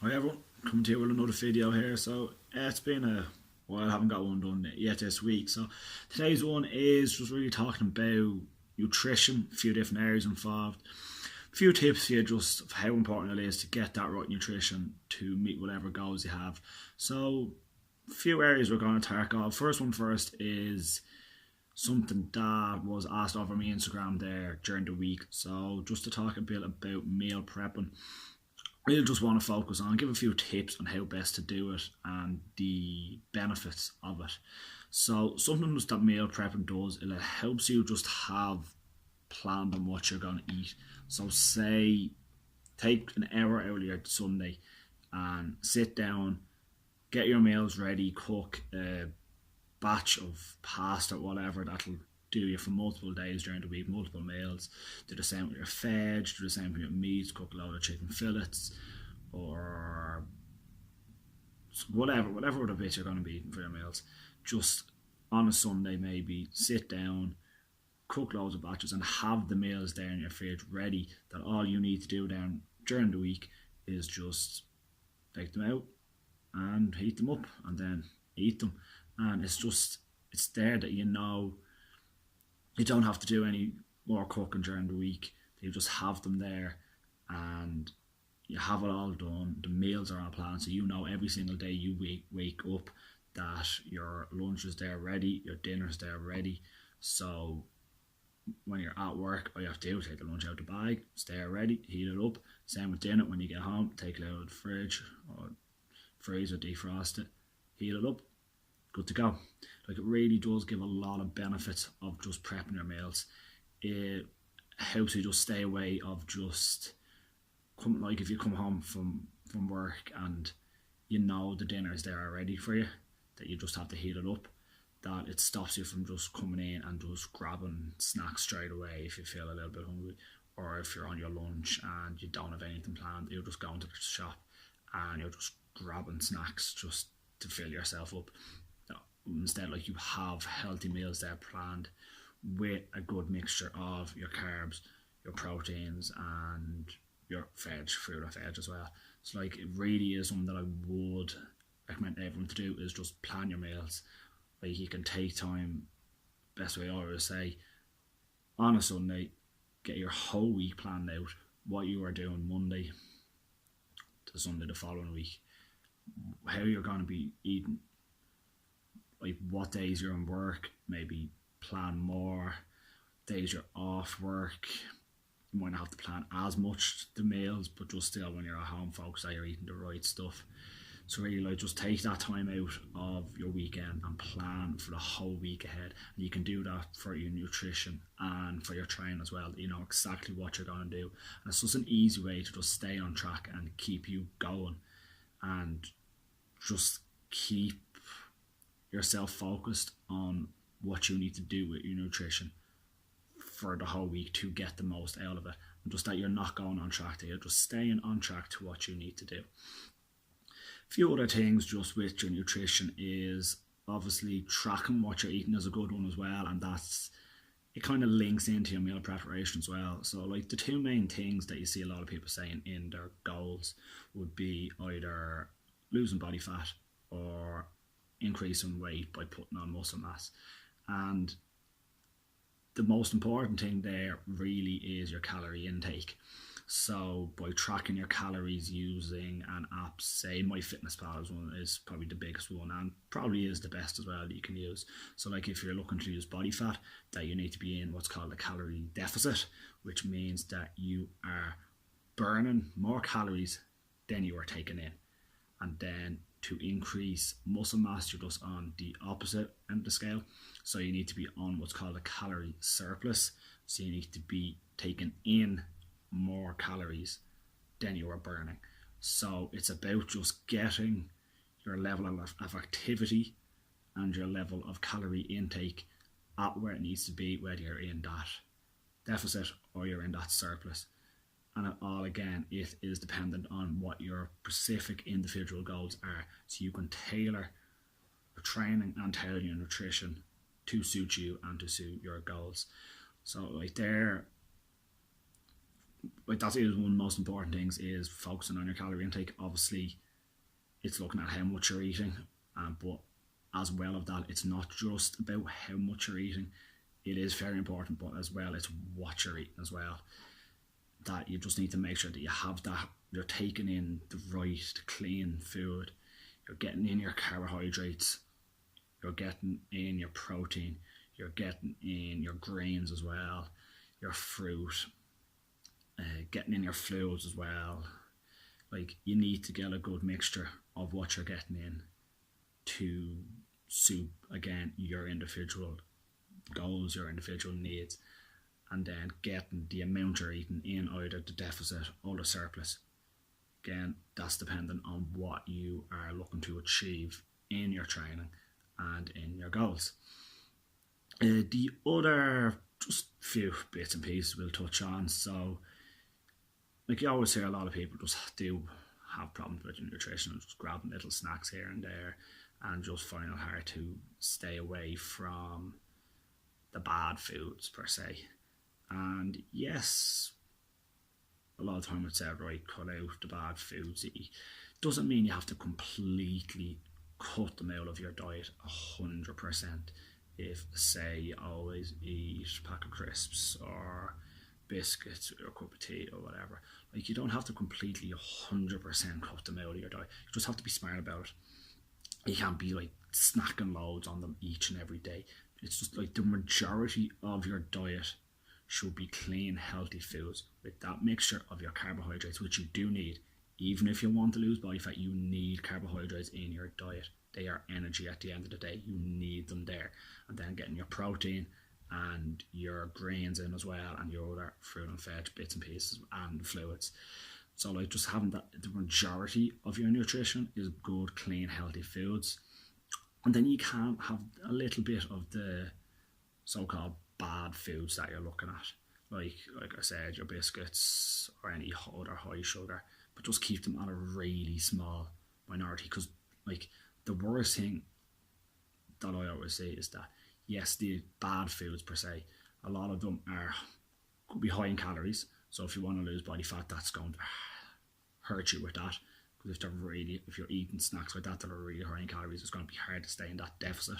Hi everyone, coming to you with another video here. So it's been a while, I haven't got one done yet this week. So today's one is just really talking about nutrition, a few different areas involved, a few tips here just of how important it is to get that right nutrition to meet whatever goals you have. So a few areas we're going to tackle. First one first is something that was asked over my Instagram there during the week. So just to talk a bit about meal prepping. I really just want to focus on, give a few tips on how best to do it and the benefits of it. So something that meal prepping does, it helps you just have planned on what you're going to eat. So say, take an hour out of your Sunday and sit down, get your meals ready, cook a batch of pasta, whatever, that'll do you for multiple days during the week, multiple meals. Do the same with your veg, do the same with your meats, cook a load of chicken fillets, or whatever other bits you're going to be eating for your meals. Just on a Sunday, maybe sit down, cook loads of batches, and have the meals there in your fridge ready. That all you need to do then during the week is just take them out and heat them up, and then eat them. And it's there that you know you don't have to do any more cooking during the week. You just have them there and you have it all done. The meals are on plan, so you know every single day you wake up that your lunch is there ready, your dinner's there ready. So when you're at work, all you have to do, take the lunch out the bag, it's there ready, heat it up. Same with dinner. When you get home, take it out of the fridge or freeze or defrost it, heat it up, good to go. Like, it really does give a lot of benefits of just prepping your meals. It helps you just stay away of just like if you come home from work and you know the dinner is there already for you, that you just have to heat it up, that it stops you from just coming in and just grabbing snacks straight away if you feel a little bit hungry, or if you're on your lunch and you don't have anything planned, you're just going to the shop and you're just grabbing snacks just to fill yourself up. Instead, like, you have healthy meals there planned with a good mixture of your carbs, your proteins, and your fruit or veg as well. So like, it really is something that I would recommend everyone to do, is just plan your meals. Like, you can take time, best way I always say, on a Sunday, get your whole week planned out, what you are doing Monday to Sunday the following week, how you're going to be eating, like what days you're in work, maybe plan more days you're off work. You might not have to plan as much the meals, but just still, when you're at home, focus that you're eating the right stuff. So really, like, just take that time out of your weekend and plan for the whole week ahead. And you can do that for your nutrition and for your training as well. You know exactly what you're going to do, and it's just an easy way to just stay on track and keep you going, and just keep yourself focused on what you need to do with your nutrition for the whole week to get the most out of it, and just that you're not going on track, that you're just staying on track to what you need to do. A few other things just with your nutrition is obviously tracking what you're eating is a good one as well, and it kind of links into your meal preparation as well. So like, the two main things that you see a lot of people saying in their goals would be either losing body fat or increasing weight by putting on muscle mass. And the most important thing there really is your calorie intake. So by tracking your calories using an app, say MyFitnessPal is probably the biggest one, and probably is the best as well that you can use. So like, if you're looking to lose body fat, that you need to be in what's called a calorie deficit, which means that you are burning more calories than you are taking in. And then to increase muscle mass, you're just on the opposite end of the scale. So you need to be on what's called a calorie surplus. So you need to be taking in more calories than you are burning. So it's about just getting your level of activity and your level of calorie intake at where it needs to be, whether you're in that deficit or you're in that surplus. And it all, again, it is dependent on what your specific individual goals are. So you can tailor your training and tailor your nutrition to suit you and to suit your goals. So like, there, like that is one of the most important things, is focusing on your calorie intake. Obviously, it's looking at how much you're eating, but as well of that, it's not just about how much you're eating. It is very important, but as well, it's what you're eating as well. That you just need to make sure that you have that, you're taking in the right, clean food, you're getting in your carbohydrates, you're getting in your protein, you're getting in your grains as well, your fruit, getting in your fluids as well. Like, you need to get a good mixture of what you're getting in to suit, again, your individual goals, your individual needs, and then getting the amount you're eating in either the deficit or the surplus. Again, that's dependent on what you are looking to achieve in your training and in your goals. The other just few bits and pieces we'll touch on. So, like, you always hear a lot of people just do have problems with nutrition, just grabbing little snacks here and there, and just find it hard to stay away from the bad foods per se. And yes, a lot of time it's said, right, cut out the bad foods. It doesn't mean you have to completely cut them out of your diet 100%. If, say, you always eat a pack of crisps or biscuits or a cup of tea or whatever, like, you don't have to completely 100% cut them out of your diet. You just have to be smart about it. You can't be like snacking loads on them each and every day. It's just like the majority of your diet should be clean, healthy foods with that mixture of your carbohydrates, which you do need. Even if you want to lose body fat, you need carbohydrates in your diet. They are energy at the end of the day. You need them there. And then getting your protein and your grains in as well, and your other fruit and veg bits and pieces and fluids. So, like, just having that, the majority of your nutrition is good, clean, healthy foods. And then you can have a little bit of the so-called bad foods that you're looking at. Like I said, your biscuits or any other high sugar, but just keep them at a really small minority. Because, like, the worst thing that I always say is that, yes, the bad foods per se, a lot of them could be high in calories. So if you want to lose body fat, that's going to hurt you with that. Because if you're eating snacks like that are really high in calories, it's going to be hard to stay in that deficit.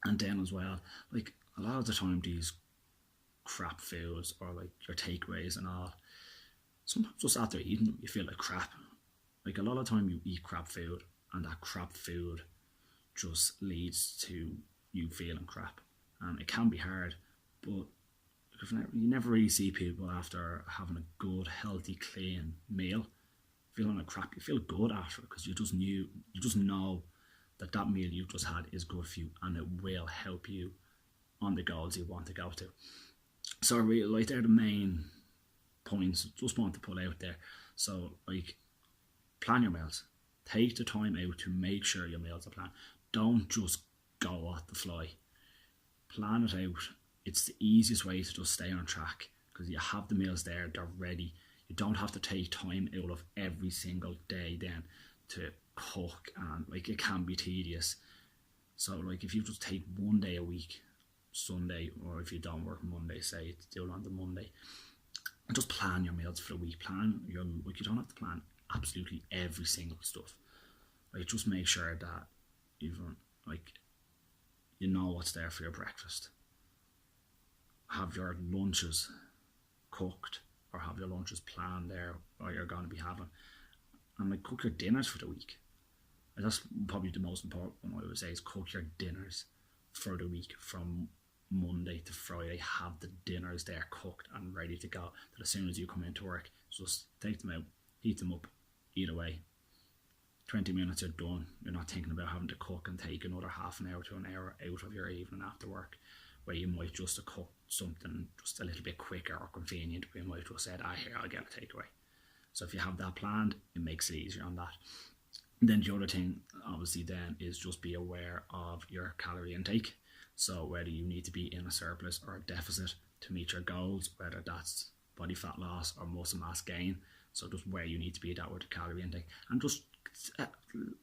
And then as well, like, a lot of the time these crap foods, or like your takeaways and all, sometimes just after eating them you feel like crap. Like, a lot of the time you eat crap food, and that crap food just leads to you feeling crap, and it can be hard. But you never really see people after having a good, healthy, clean meal feeling like crap. You feel good after it, because you just know that meal you just had is good for you, and it will help you on the goals you want to go to. So I really like, they're the main points just want to put out there. So, like, plan your meals. Take the time out to make sure your meals are planned. Don't just go at the fly. Plan it out. It's the easiest way to just stay on track, because you have the meals there, they're ready. You don't have to take time out of every single day then to cook, and like, it can be tedious. So, like, if you just take one day a week, Sunday, or if you don't work Monday, say it's still on the Monday, and just plan your meals for the week. You don't have to plan absolutely every single stuff. Like, just make sure that even, like, you know what's there for your breakfast. Have your lunches cooked, or have your lunches planned there, or you're going to be having, and like, cook your dinners for the week. And that's probably the most important one I would say, is cook your dinners for the week from Monday to Friday. Have the dinners there cooked and ready to go, that as soon as you come into work, just take them out, heat them up, eat away. 20 minutes, you're done. You're not thinking about having to cook and take another half an hour to an hour out of your evening after work, where you might just have cooked something just a little bit quicker or convenient. We might have said, here, I'll get a takeaway. So if you have that planned, it makes it easier on that. And then the other thing, obviously, then, is just be aware of your calorie intake. So whether you need to be in a surplus or a deficit to meet your goals, whether that's body fat loss or muscle mass gain. So just where you need to be at with the calorie intake, and just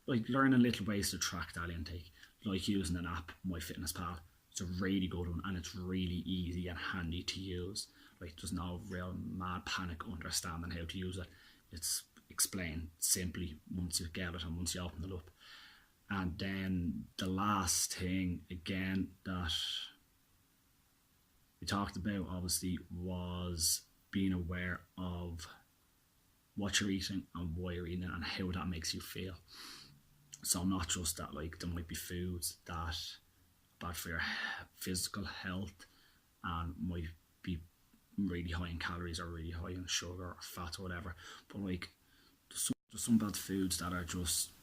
like learning little ways to track that intake, like using an app, MyFitnessPal. It's a really good one, and it's really easy and handy to use. Like, there's no real mad panic understanding how to use it. It's explained simply once you get it and once you open it up. And then the last thing, again, that we talked about, obviously, was being aware of what you're eating and why you're eating it and how that makes you feel. So not just that, like, there might be foods that are bad for your physical health and might be really high in calories or really high in sugar or fat or whatever, but like there's some bad foods that are just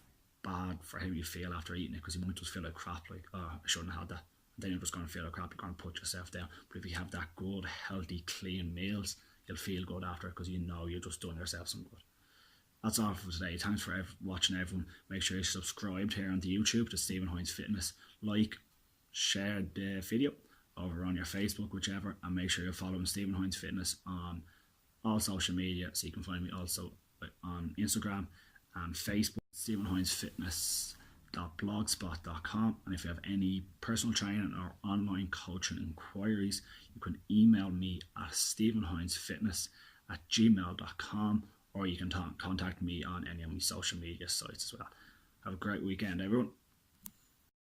bad for how you feel after eating it, because you might just feel like crap, like, oh, I shouldn't have had that. And then you're just going to feel like crap, you're going to put yourself down. But if you have that good, healthy, clean meals, you'll feel good after it, because you know you're just doing yourself some good. That's all for today. Thanks for watching, everyone. Make sure you're subscribed here on the YouTube to Stephen Hynes Fitness. Like, share the video over on your Facebook, whichever, and make sure you're following Stephen Hynes Fitness on all social media, so you can find me also on Instagram and Facebook, Stephenhynesfitness.blogspot.com. And if you have any personal training or online coaching inquiries, you can email me at stephenhynesfitness@gmail.com, or you can contact me on any of my social media sites as well. Have a great weekend, everyone.